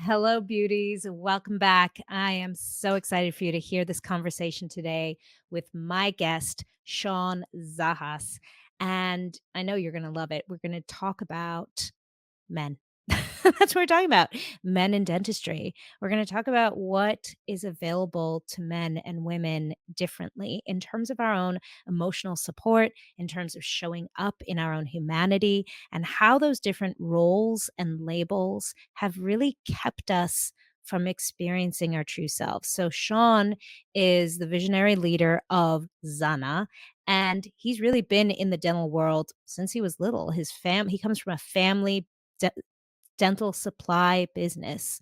Hello, beauties. Welcome back. I am so excited for you to hear this conversation today with my guest, Shawn Zajas. And I know you're going to love it. We're going to talk about men. That's what we're talking about, men in dentistry. We're going to talk about what is available to men and women differently in terms of our own emotional support, in terms of showing up in our own humanity, and how those different roles and labels have really kept us from experiencing our true selves. So, Shawn is the visionary leader of Zana, and he's really been in the dental world since he was little. He comes from a family dental supply business.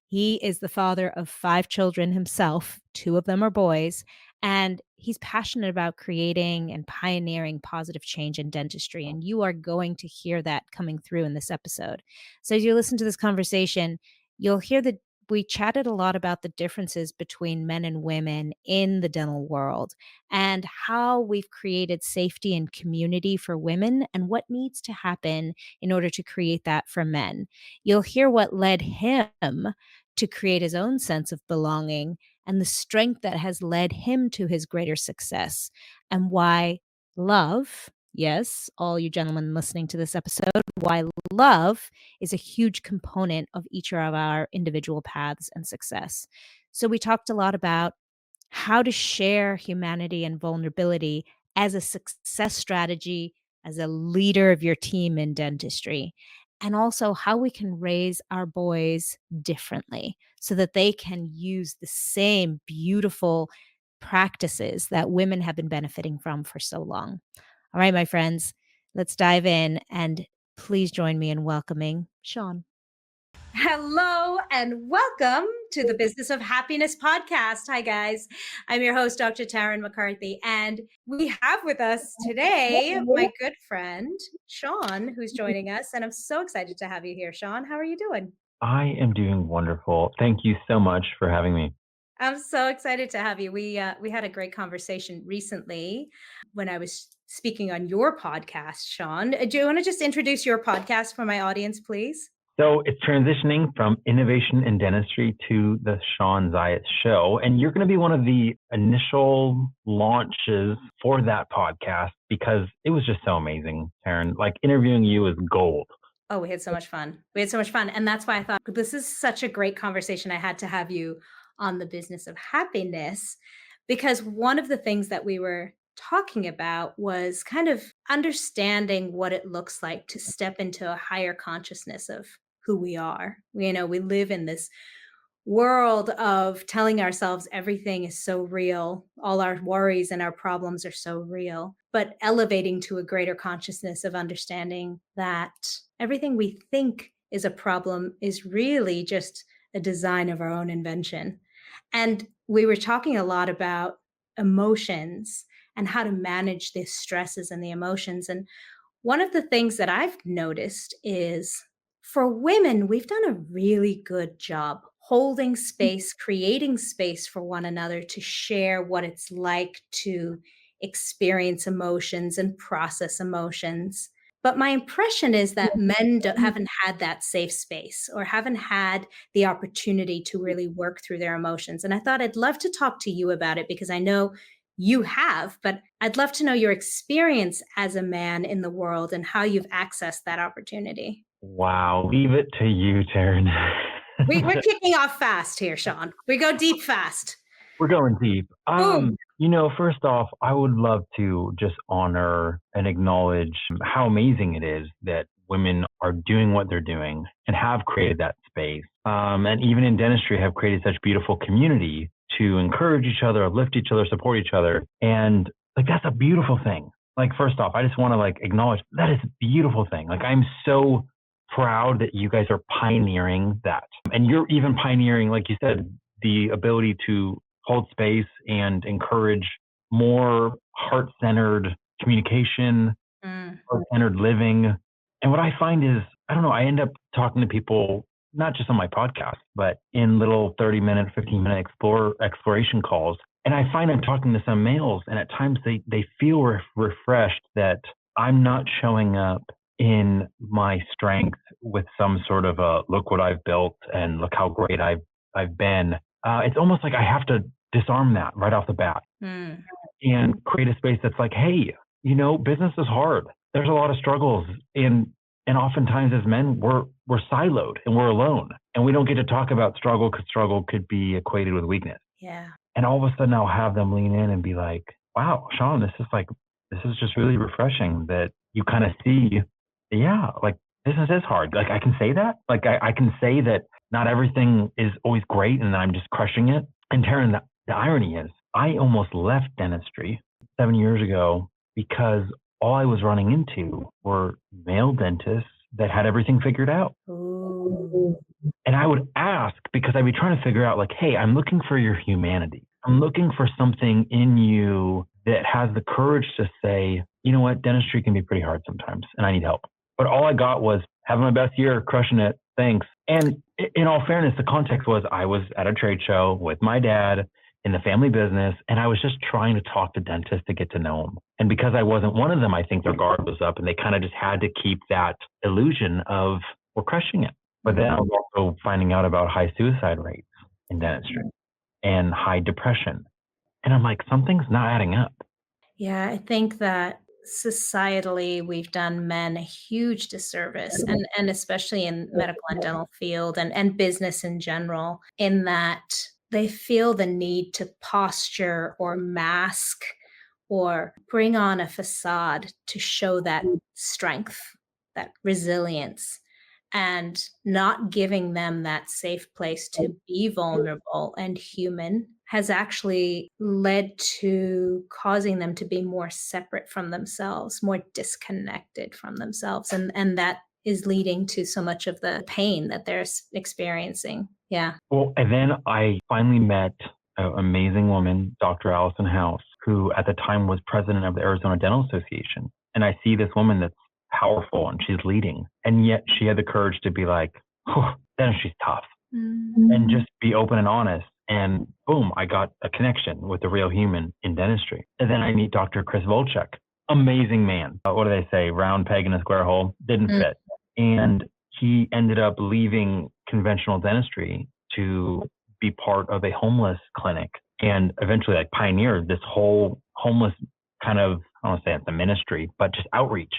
He is the father of 5 children himself, 2 of them are boys, and he's passionate about creating and pioneering positive change in dentistry, and you are going to hear that coming through in this episode. So as you listen to this conversation, you'll hear that we chatted a lot about the differences between men and women in the dental world and how we've created safety and community for women and what needs to happen in order to create that for men. You'll hear what led him to create his own sense of belonging and the strength that has led him to his greater success, and why love, yes, all you gentlemen listening to this episode, why love is a huge component of each of our individual paths and success. So, we talked a lot about how to share humanity and vulnerability as a success strategy, as a leader of your team in dentistry, and also how we can raise our boys differently so that they can use the same beautiful practices that women have been benefiting from for so long. All right, my friends, let's dive in and please join me in welcoming Shawn. Hello and welcome to the Business of Happiness podcast. Hi, guys. I'm your host, Dr. Tarryn MacCarthy, and we have with us today my good friend, Shawn, who's joining us. And I'm so excited to have you here, Shawn. How are you doing? I am doing wonderful. Thank you so much for having me. I'm so excited to have you. We had a great conversation recently when I was speaking on your podcast, Shawn. Do you want to just introduce your podcast for my audience, please? So it's transitioning from innovation in dentistry to the Shawn Zajas show. And you're going to be one of the initial launches for that podcast because it was just so amazing, Taryn. Like interviewing you is gold. Oh, we had so much fun. We had so much fun. And that's why I thought this is such a great conversation. I had to have you on the business of happiness because one of the things that we were talking about was kind of understanding what it looks like to step into a higher consciousness of who we are. We live in this world of telling ourselves everything is so real, all our worries and our problems are so real, but elevating to a greater consciousness of understanding that everything we think is a problem is really just a design of our own invention. And we were talking a lot about emotions and how to manage the stresses and the emotions. And one of the things that I've noticed is for women, we've done a really good job holding space, creating space for one another to share what it's like to experience emotions and process emotions. But my impression is that men haven't had that safe space or haven't had the opportunity to really work through their emotions. And I thought I'd love to talk to you about it because I know you have, but I'd love to know your experience as a man in the world and how you've accessed that opportunity. Wow. Leave it to you, Taryn. We're kicking off fast here, Shawn. We go deep fast. We're going deep. Boom. First off, I would love to just honor and acknowledge how amazing it is that women are doing what they're doing and have created that space. And even in dentistry have created such beautiful community to encourage each other, lift each other, support each other. And like, that's a beautiful thing. Like, first off, I just want to like acknowledge that is a beautiful thing. Like, I'm so proud that you guys are pioneering that. And you're even pioneering, like you said, the ability to hold space and encourage more heart-centered communication, heart-centered living. And what I find is, I don't know, I end up talking to people, not just on my podcast, but in little 30-minute, 15-minute exploration calls. And I find I'm talking to some males, and at times they feel refreshed that I'm not showing up in my strength with some sort of a look what I've built and look how great I've been. It's almost like I have to disarm that right off the bat Mm. and create a space that's like, hey, business is hard. There's a lot of struggles, and oftentimes as men, we're siloed and we're alone, and we don't get to talk about struggle because struggle could be equated with weakness. Yeah. And all of a sudden, I'll have them lean in and be like, "Wow, Shawn, this is just really refreshing that you kind of see, yeah, like business is hard. Like I can say that, like I can say that not everything is always great, and that I'm just crushing it." And Taryn, the irony is, I almost left dentistry 7 years ago because all I was running into were male dentists that had everything figured out. Ooh. And I would ask because I'd be trying to figure out, like, hey, I'm looking for your humanity. I'm looking for something in you that has the courage to say, you know what, dentistry can be pretty hard sometimes and I need help. But all I got was having my best year, crushing it. Thanks. And in all fairness, the context was I was at a trade show with my dad in the family business, and I was just trying to talk to dentists to get to know them. And because I wasn't one of them, I think their guard was up and they kind of just had to keep that illusion of we're crushing it. But then I was also finding out about high suicide rates in dentistry and high depression. And I'm like, something's not adding up. Yeah, I think that societally we've done men a huge disservice, and especially in medical and dental field and business in general, in that they feel the need to posture or mask or bring on a facade to show that strength, that resilience, and not giving them that safe place to be vulnerable and human has actually led to causing them to be more separate from themselves, more disconnected from themselves, and that is leading to so much of the pain that they're experiencing. Yeah. Well, and then I finally met an amazing woman, Dr. Allison House, who at the time was president of the Arizona Dental Association. And I see this woman that's powerful and she's leading. And yet she had the courage to be like, oh, dentistry's tough, and just be open and honest. And boom, I got a connection with the real human in dentistry. And then I meet Dr. Chris Volchek, amazing man. What do they say? Round peg in a square hole. Didn't fit. And he ended up leaving conventional dentistry to be part of a homeless clinic and eventually like pioneered this whole homeless kind of, I don't want to say it's a ministry, but just outreach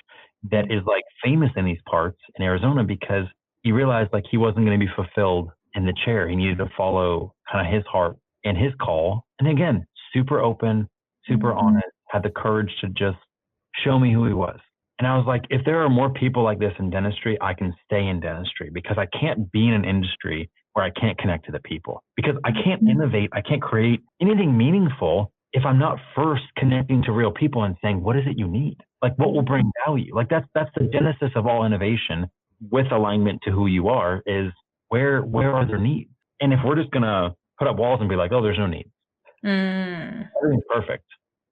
that is like famous in these parts in Arizona because he realized like he wasn't going to be fulfilled in the chair. He needed to follow kind of his heart and his call. And again, super open, super honest, had the courage to just show me who he was. And I was like, if there are more people like this in dentistry, I can stay in dentistry because I can't be in an industry where I can't connect to the people because I can't innovate. I can't create anything meaningful if I'm not first connecting to real people and saying, what is it you need? Like what will bring value? Like that's the genesis of all innovation with alignment to who you are is where are their needs? And if we're just going to put up walls and be like, oh, there's no need. Everything's perfect.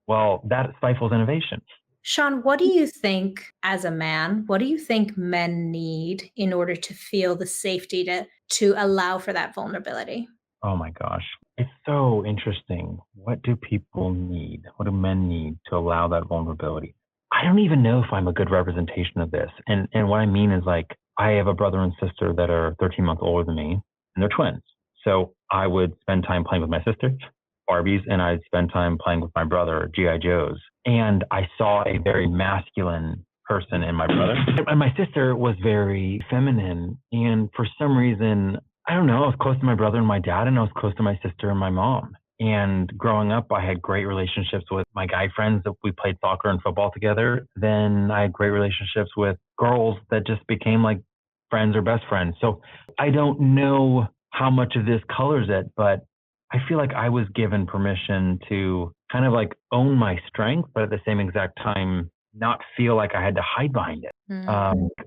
Well, that stifles innovation. Shawn, what do you think as a man, what do you think men need in order to feel the safety to allow for that vulnerability? Oh my gosh. It's so interesting. What do people need? What do men need to allow that vulnerability? I don't even know if I'm a good representation of this. And what I mean is like, I have a brother and sister that are 13 months older than me, and they're twins. So I would spend time playing with my sister, Barbies, and I'd spend time playing with my brother, G.I. Joes. And I saw a very masculine person in my brother. And my sister was very feminine. And for some reason, I don't know, I was close to my brother and my dad, and I was close to my sister and my mom. And growing up, I had great relationships with my guy friends that we played soccer and football together. Then I had great relationships with girls that just became like friends or best friends. So I don't know how much of this colors it, but I feel like I was given permission to kind of like own my strength, but at the same exact time, not feel like I had to hide behind it.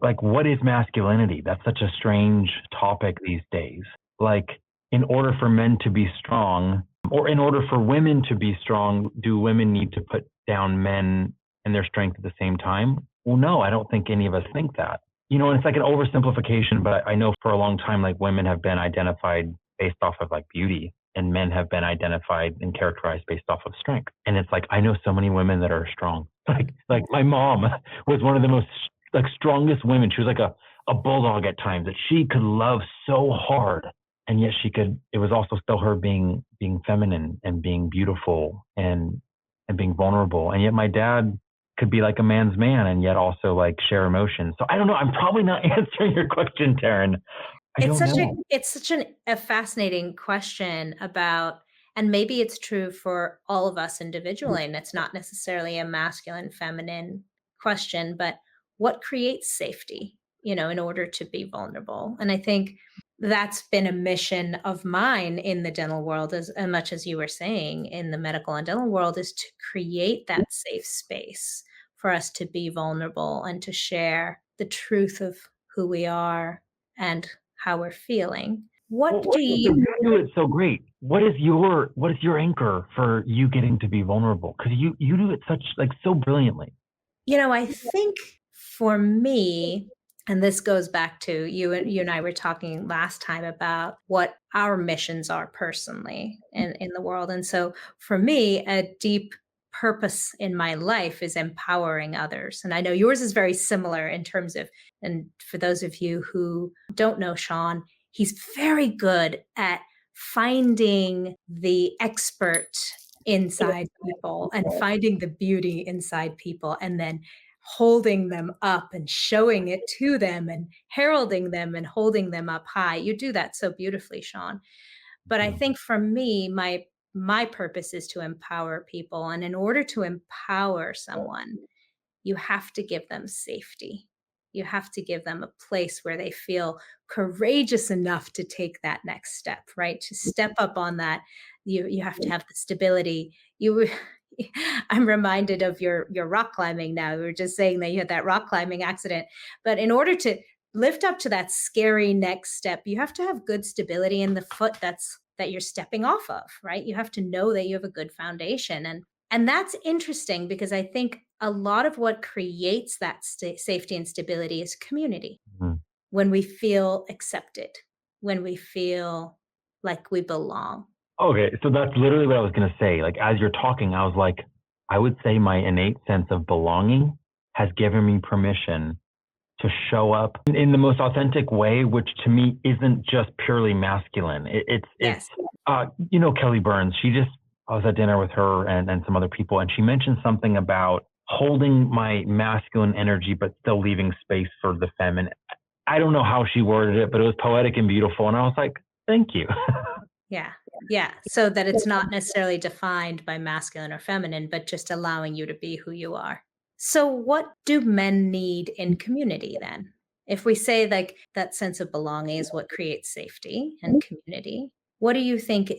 Like, what is masculinity? That's such a strange topic these days. Like, in order for men to be strong, or in order for women to be strong, do women need to put down men and their strength at the same time? Well, no, I don't think any of us think that. And it's like an oversimplification, but I know for a long time, like women have been identified based off of like beauty, and men have been identified and characterized based off of strength. And it's like, I know so many women that are strong. Like my mom was one of the most like strongest women. She was like a bulldog at times that she could love so hard. And yet it was also still her being feminine and being beautiful and being vulnerable. And yet my dad could be like a man's man and yet also like share emotions. So I don't know. I'm probably not answering your question, Taryn. I It's don't such a know. it's such a fascinating question about, and maybe it's true for all of us individually, and it's not necessarily a masculine, feminine question, but what creates safety, in order to be vulnerable? And I think that's been a mission of mine in the dental world, as much as you were saying in the medical and dental world, is to create that safe space for us to be vulnerable and to share the truth of who we are and how we're feeling. What do But you you do it so great. What is your anchor for you getting to be vulnerable? Because you do it such like so brilliantly. I think for me, and this goes back to you and I were talking last time about what our missions are personally in the world. And so for me, a deep purpose in my life is empowering others. And I know yours is very similar in terms of, and for those of you who don't know Shawn, he's very good at finding the expert inside people and finding the beauty inside people and then holding them up and showing it to them and heralding them and holding them up high. You do that so beautifully, Shawn. But I think for me, my purpose is to empower people. And in order to empower someone, you have to give them safety. You have to give them a place where they feel courageous enough to take that next step, right? To step up on that. You have to have the stability. I'm reminded of your rock climbing now. We were just saying that you had that rock climbing accident. But in order to lift up to that scary next step, you have to have good stability in the foot that you're stepping off of, right? You have to know that you have a good foundation. And that's interesting because I think a lot of what creates that safety and stability is community. Mhm. When we feel accepted, when we feel like we belong. Okay, so that's literally what I was gonna say. Like as you're talking, I was like, I would say my innate sense of belonging has given me permission to show up in the most authentic way, which to me isn't just purely masculine. It's Yes. Kelly Burns. I was at dinner with her and some other people, and she mentioned something about holding my masculine energy but still leaving space for the feminine. I don't know how she worded it, but it was poetic and beautiful, and I was like, thank you. Yeah. Yeah. So that it's not necessarily defined by masculine or feminine, but just allowing you to be who you are. So, what do men need in community then? If we say like that sense of belonging is what creates safety and community, what do you think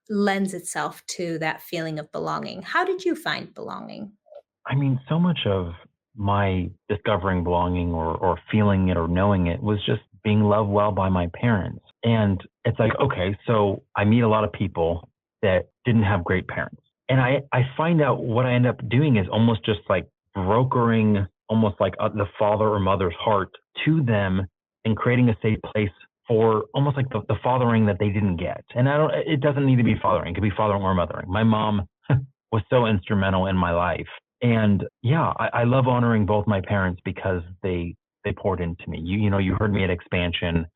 lends itself to that feeling of belonging? How did you find belonging? I mean, so much of my discovering belonging or feeling it or knowing it was just being loved well by my parents. And it's like, okay, so I meet a lot of people that didn't have great parents. And I find out what I end up doing is almost just like brokering almost like the father or mother's heart to them and creating a safe place for almost like the fathering that they didn't get. And it doesn't need to be fathering. It could be fathering or mothering. My mom was so instrumental in my life. And yeah, I love honoring both my parents because they poured into me. You heard me at Expansion,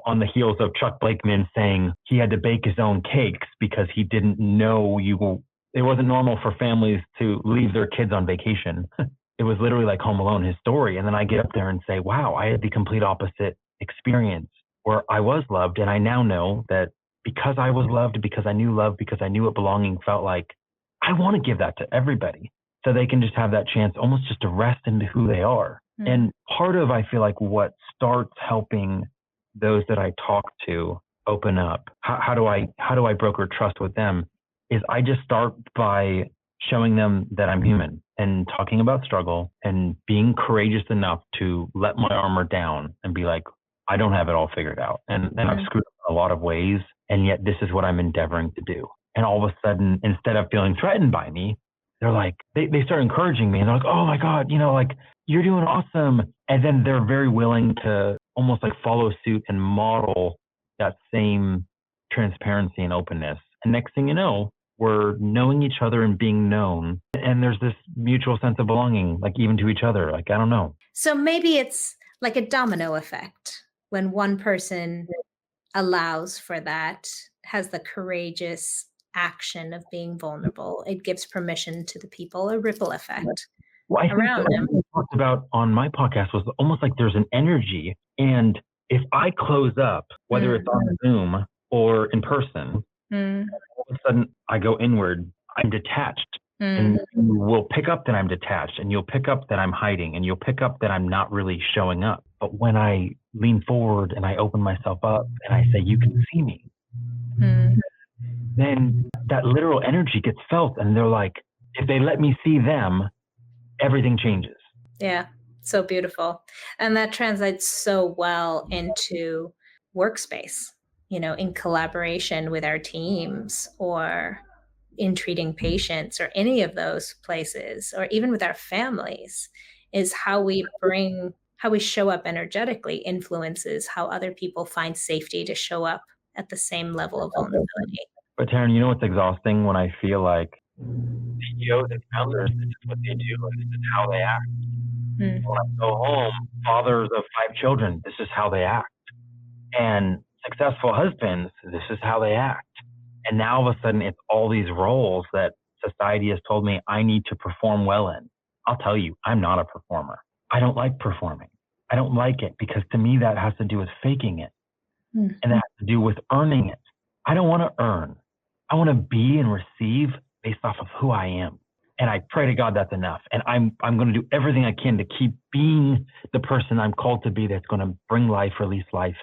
on the heels of Chuck Blakeman saying he had to bake his own cakes because he didn't know it wasn't normal for families to leave their kids on vacation. It was literally like Home Alone, his story. And then I get up there and say, wow, I had the complete opposite experience where I was loved. And I now know that because I was loved, because I knew love, because I knew what belonging felt like, I want to give that to everybody so they can just have that chance almost just to rest into who they are. Mm, And part of, I feel like, what starts helping those that I talk to open up, how do I broker trust with them is I just start by showing them that I'm human and talking about struggle and being courageous enough to let my armor down and be like, I don't have it all figured out. And I've mm, screwed up in a lot of ways. And yet this is what I'm endeavoring to do. And all of a sudden, instead of feeling threatened by me, they're like, they start encouraging me and they're like, oh my God, like you're doing awesome. And then they're very willing to almost like follow suit and model that same transparency and openness. And next thing you know, we're knowing each other and being known. And there's this mutual sense of belonging, like even to each other. Like, I don't know. So maybe it's like a domino effect when one person allows for that, has the courageous action of being vulnerable. It gives permission to the people, a ripple effect Well, I think around what them. we talked about on my podcast was almost like there's an energy. And if I close up, whether it's Mm, on Zoom or in person, mm, all of a sudden I go inward, I'm detached. mm, And you will pick up that I'm detached, and you'll pick up that I'm hiding, and you'll pick up that I'm not really showing up. But when I lean forward and I open myself up and I say, you can see me, mm. then that literal energy gets felt. And they're like, if they let me see them, everything changes. Yeah, so beautiful. And that translates so well into workspace, in collaboration with our teams or in treating patients or any of those places, or even with our families, is how we show up energetically influences how other people find safety to show up at the same level of vulnerability. But Taryn, you know what's exhausting? When I feel like CEOs and founders, this is what they do, and this is how they act. Mm, When I go home, fathers of 5 children, this is how they act. And successful husbands, this is how they act. And now all of a sudden, it's all these roles that society has told me I need to perform well in. I'll tell you, I'm not a performer. I don't like performing. I don't like it because to me, that has to do with faking it. mm, And that has to do with earning it. I don't want to earn. I want to be and receive based off of who I am. And I pray to God that's enough. And I'm going to do everything I can to keep being the person I'm called to be that's going to bring life, release life,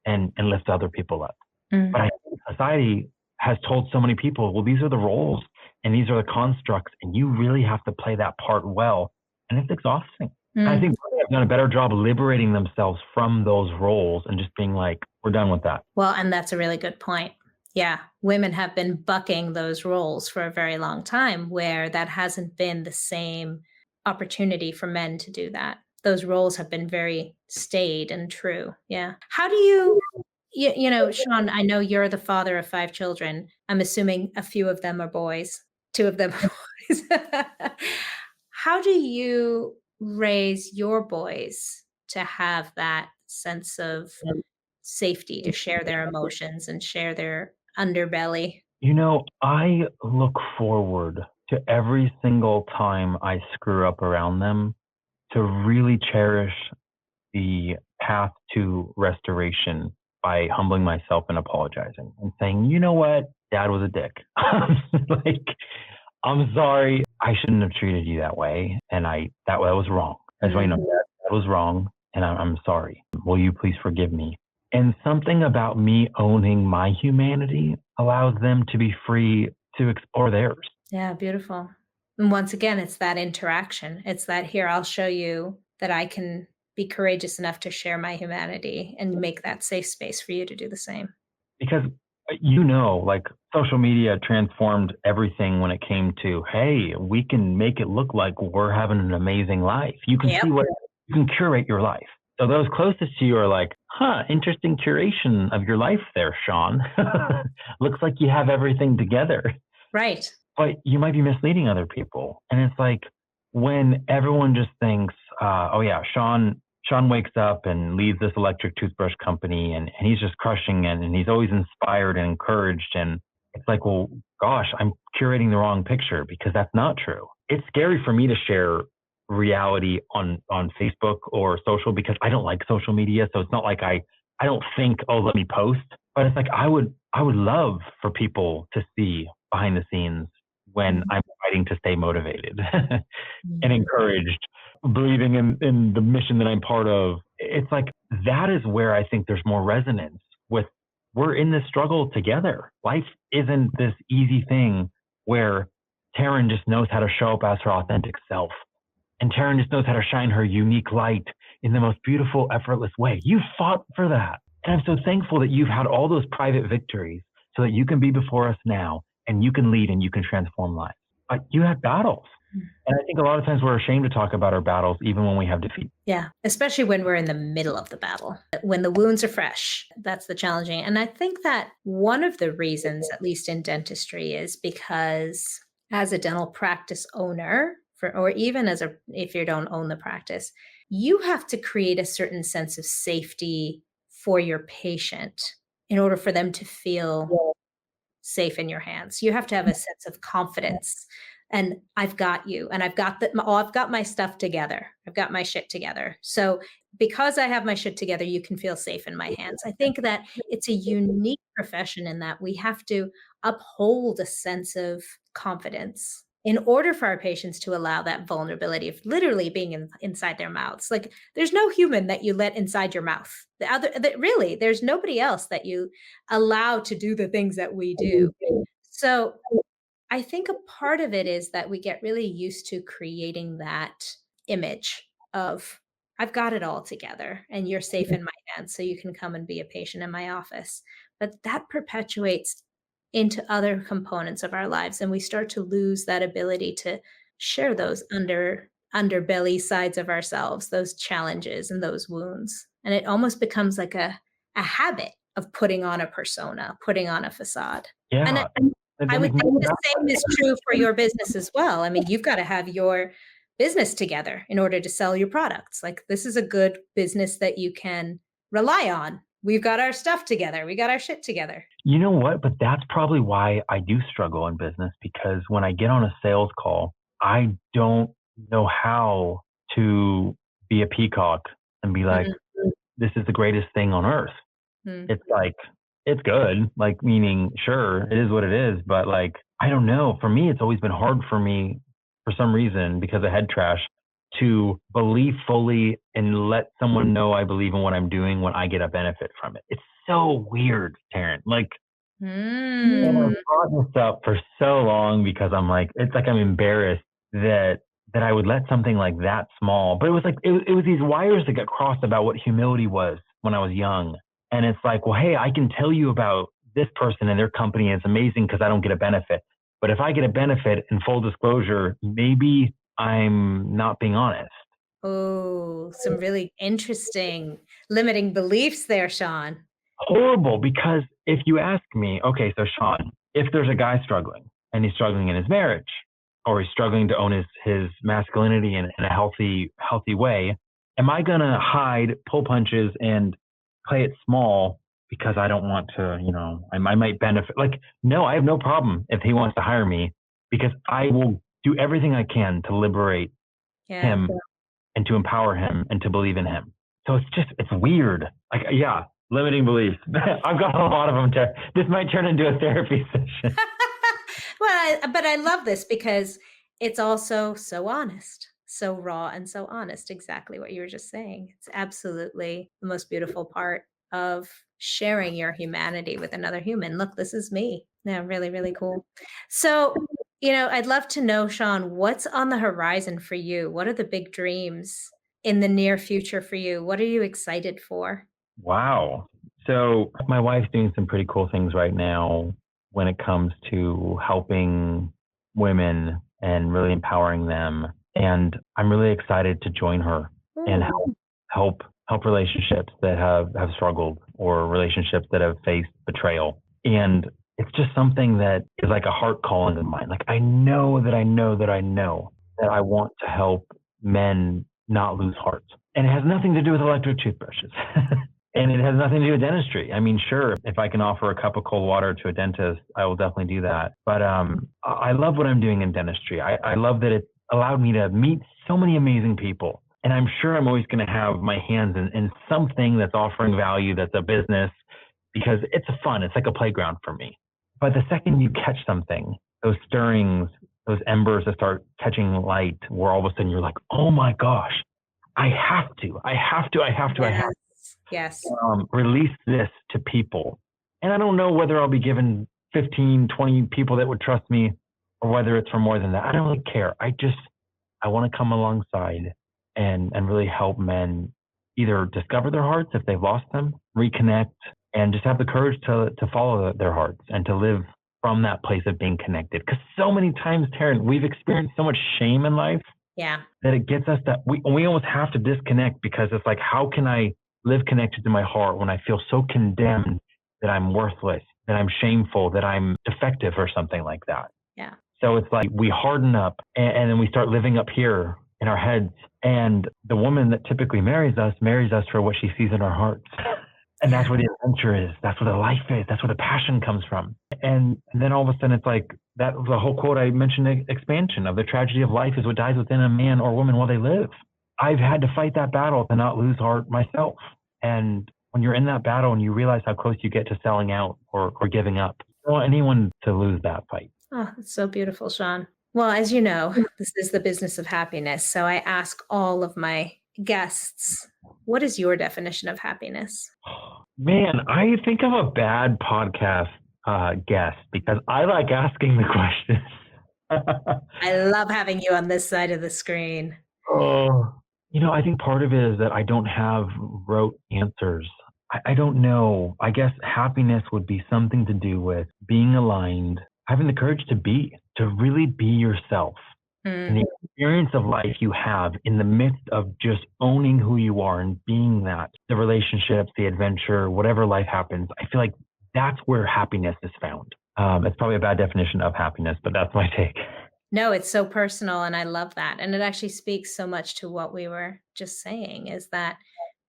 and lift other people up. mm. But I think society has told so many people, well, these are the roles and these are the constructs, and you really have to play that part well. And it's exhausting. I Mm. think they've done a better job liberating themselves from those roles and just being like, we're done with that. Well, and that's a really good point. Yeah, women have been bucking those roles for a very long time where that hasn't been the same opportunity for men to do that. Those roles have been very staid and true. Yeah. How do Shawn, I know you're the father of 5 children. I'm assuming a few of them are boys, two of them are boys. How do you raise your boys to have that sense of safety to share their emotions and share their underbelly? I look forward to every single time I screw up around them to really cherish the path to restoration by humbling myself and apologizing and saying, you know what, dad was a dick. Like, I'm sorry. I shouldn't have treated you that way. And that was wrong. That's why, Mm. that was wrong. And I'm sorry. Will you please forgive me? And something about me owning my humanity allows them to be free to explore theirs. Yeah, beautiful. And once again, it's that interaction. It's that here, I'll show you that I can be courageous enough to share my humanity and make that safe space for you to do the same. Because like social media transformed everything when it came to, hey, we can make it look like we're having an amazing life. You can Yep. see you can curate your life. So those closest to you are like, interesting curation of your life there, Shawn. Looks like you have everything together. Right. But you might be misleading other people. And it's like when everyone just thinks, oh yeah, Shawn wakes up and leads this electric toothbrush company and he's just crushing it and he's always inspired and encouraged. And it's like, well, gosh, I'm curating the wrong picture because that's not true. It's scary for me to share reality on Facebook or social because I don't like social media. So it's not like I don't think, oh, let me post. But it's like I would love for people to see behind the scenes when I'm fighting to stay motivated and encouraged, believing in the mission that I'm part of. It's like that is where I think there's more resonance with we're in this struggle together. Life isn't this easy thing where Tarryn just knows how to show up as her authentic self. And Tarryn just knows how to shine her unique light in the most beautiful, effortless way. You fought for that. And I'm so thankful that you've had all those private victories so that you can be before us now and you can lead and you can transform lives. But you had battles. And I think a lot of times we're ashamed to talk about our battles, even when we have defeat. Yeah, especially when we're in the middle of the battle, when the wounds are fresh. That's the challenging. And I think that one of the reasons, at least in dentistry, is because as a dental practice owner, or even as a if you don't own the practice, you have to create a certain sense of safety for your patient in order for them to feel safe in your hands. You have to have a sense of confidence and I've got you and I've got my stuff together. I've got my shit together. So because I have my shit together, you can feel safe in my hands. I think that it's a unique profession in that we have to uphold a sense of confidence in order for our patients to allow that vulnerability of literally being inside their mouths. Like there's no human that you let inside your mouth. Really, there's nobody else that you allow to do the things that we do. So I think a part of it is that we get really used to creating that image of, I've got it all together and you're safe in my hands, so you can come and be a patient in my office. But that perpetuates into other components of our lives, and we start to lose that ability to share those underbelly sides of ourselves, those challenges and those wounds. And it almost becomes like a habit of putting on a persona, putting on a facade. And Yeah. I That would makes me think the same is true for your business as well. I mean, you've gotta have your business together in order to sell your products. Like, this is a good business that you can rely on. We've got our stuff together. We got our shit together. You know what? But that's probably why I do struggle in business, because when I get on a sales call, I don't know how to be a peacock and be like, Mhm, this is the greatest thing on earth. mm. It's like, it's good, like, meaning, sure, it is what it is, but like, I don't know. For me, it's always been hard for me for some reason because of head trash to believe fully and let someone know I believe in what I'm doing when I get a benefit from it. It's so weird, Taryn. Like, and I've Mm. brought this up for so long because I'm like, it's like I'm embarrassed that I would let something like that small. But it was like it was these wires that got crossed about what humility was when I was young. And it's like, well, hey, I can tell you about this person and their company, and it's amazing because I don't get a benefit. But if I get a benefit, in full disclosure, maybe I'm not being honest. Oh, some really interesting limiting beliefs there, Sean. Horrible, because if you ask me, okay, so Shawn, if there's a guy struggling and he's struggling in his marriage, or he's struggling to own his masculinity in a healthy way, am I gonna hide, pull punches, and play it small because I don't want to, I might benefit? Like, no, I have no problem if he wants to hire me, because I will do everything I can to liberate Yeah. him and to empower him and to believe in him. So it's weird. Like, yeah, limiting beliefs. I've got a lot of them. This might turn into a therapy session. But I love this because it's also so honest, so raw and so honest, exactly what you were just saying. It's absolutely the most beautiful part of sharing your humanity with another human. Look, this is me. Yeah, really, really cool. So, I'd love to know, Sean, what's on the horizon for you? What are the big dreams in the near future for you? What are you excited for? Wow. So my wife's doing some pretty cool things right now when it comes to helping women and really empowering them. And I'm really excited to join her and Ooh, help relationships that have struggled, or relationships that have faced betrayal. And it's just something that is like a heart calling of mine. Like, I know that I know that I know that I want to help men not lose hearts. And it has nothing to do with electric toothbrushes. And it has nothing to do with dentistry. I mean, sure, if I can offer a cup of cold water to a dentist, I will definitely do that. But I love what I'm doing in dentistry. I love that it allowed me to meet so many amazing people. And I'm sure I'm always going to have my hands in something that's offering value, that's a business, because it's fun. It's like a playground for me. But the second you catch something, those stirrings, those embers that start catching light, where all of a sudden you're like, oh my gosh, I have to, I have to, I have to, I have yes, yes. release this to people. And I don't know whether I'll be given 15, 20 people that would trust me, or whether it's for more than that. I don't really care. I want to come alongside and really help men either discover their hearts if they've lost them, reconnect, and just have the courage to follow their hearts and to live from that place of being connected. Because so many times, Taryn, we've experienced so much shame in life Yeah. that it gets us that we almost have to disconnect, because it's like, how can I live connected to my heart when I feel so condemned that I'm worthless, that I'm shameful, that I'm defective or something like that. Yeah. So it's like we harden up, and then we start living up here in our heads. And the woman that typically marries us for what she sees in our hearts. And that's Yeah. where the adventure is. That's where the life is. That's where the passion comes from. And then all of a sudden it's like that, the whole quote I mentioned, expansion of the tragedy of life is what dies within a man or woman while they live. I've had to fight that battle to not lose heart myself. And when you're in that battle and you realize how close you get to selling out or giving up, I don't want anyone to lose that fight. Oh, that's so beautiful, Shawn. Well, as you know, this is the business of happiness. So I ask all of my guests, what is your definition of happiness? Man, I think I'm a bad podcast guest because I like asking the questions. I love having you on this side of the screen. Oh, I think part of it is that I don't have rote answers. I don't know. I guess happiness would be something to do with being aligned, having the courage to really be yourself. And Mm. the experience of life you have in the midst of just owning who you are and being that, the relationships, the adventure, whatever life happens, I feel like that's where happiness is found. It's probably a bad definition of happiness, but that's my take. No, it's so personal, and I love that, and it actually speaks so much to what we were just saying, is that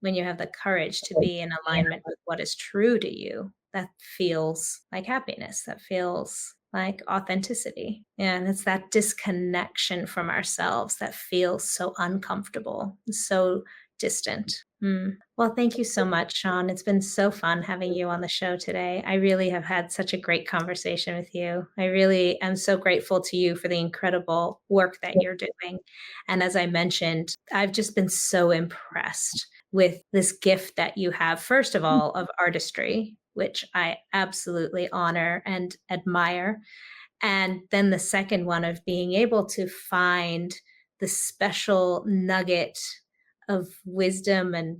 when you have the courage to be in alignment with what is true to you, that feels like happiness, that feels like authenticity, and it's that disconnection from ourselves that feels so uncomfortable, so distant. Well, thank you so much, Shawn. It's been so fun having you on the show today. I really have had such a great conversation with you. I really am so grateful to you for the incredible work that you're doing. And as I mentioned, I've just been so impressed with this gift that you have, first of all, of artistry, which I absolutely honor and admire. And then the second one of being able to find the special nugget of wisdom and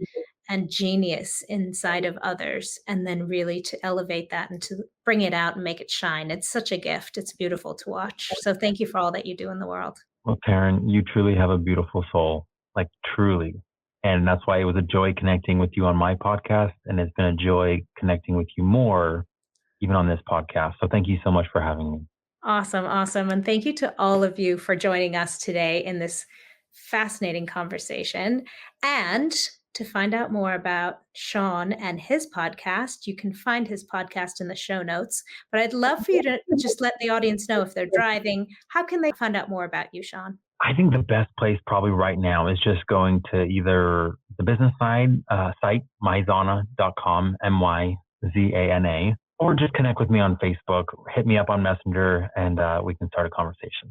genius inside of others, and then really to elevate that and to bring it out and make it shine. It's such a gift. It's beautiful to watch. So thank you for all that you do in the world. Well, Karen, you truly have a beautiful soul, like truly. And that's why it was a joy connecting with you on my podcast. And it's been a joy connecting with you more, even on this podcast. So thank you so much for having me. Awesome, awesome. And thank you to all of you for joining us today in this fascinating conversation. And to find out more about Shawn and his podcast, you can find his podcast in the show notes. But I'd love for you to just let the audience know if they're driving, how can they find out more about you, Shawn? I think the best place probably right now is just going to either the business site, myzana.com, MYZANA, or just connect with me on Facebook, hit me up on Messenger, and we can start a conversation.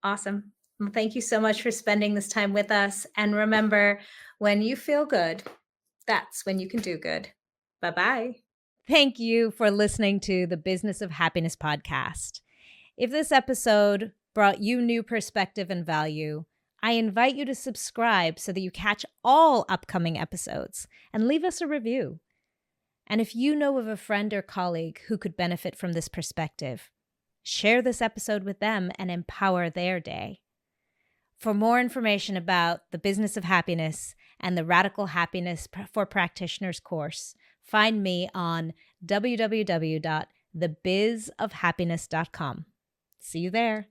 Awesome. Well, thank you so much for spending this time with us. And remember, when you feel good, that's when you can do good. Bye bye. Thank you for listening to the Business of Happiness podcast. If this episode brought you new perspective and value, I invite you to subscribe so that you catch all upcoming episodes and leave us a review. And if you know of a friend or colleague who could benefit from this perspective, share this episode with them and empower their day. For more information about the Business of Happiness and the Radical Happiness for Practitioners course, find me on www.thebizofhappiness.com. See you there.